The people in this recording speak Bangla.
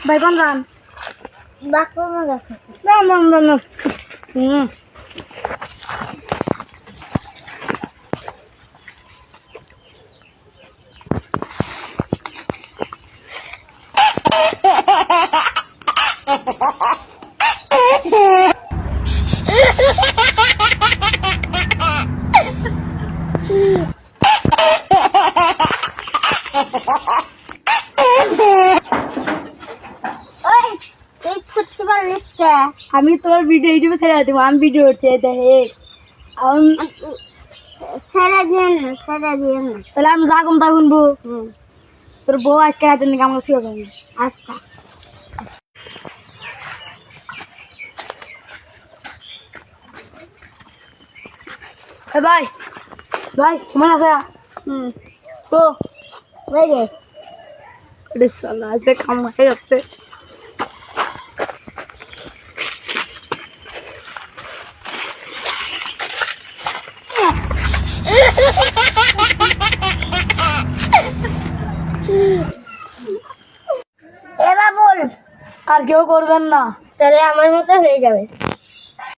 ভাই কোন গান বাকো না দেখো না না না না আমি তোর ভিডিও ইউটিউবে ছেড়ে দেবো আমি ভিডিও উঠে দেখে ছেড়ে দিয়ে তাহলে আমি যা কম তা শুনবো তোর বউ আজকে রাতের নাকি আমাকে শুয়ে যাবে আচ্ছা ভাই ভাই কেমন আছে তো ভাই রে সালা আজকে কাম হয়ে যাচ্ছে এবার বল আর কেউ করবেন না তাহলে আমার মতো হয়ে যাবে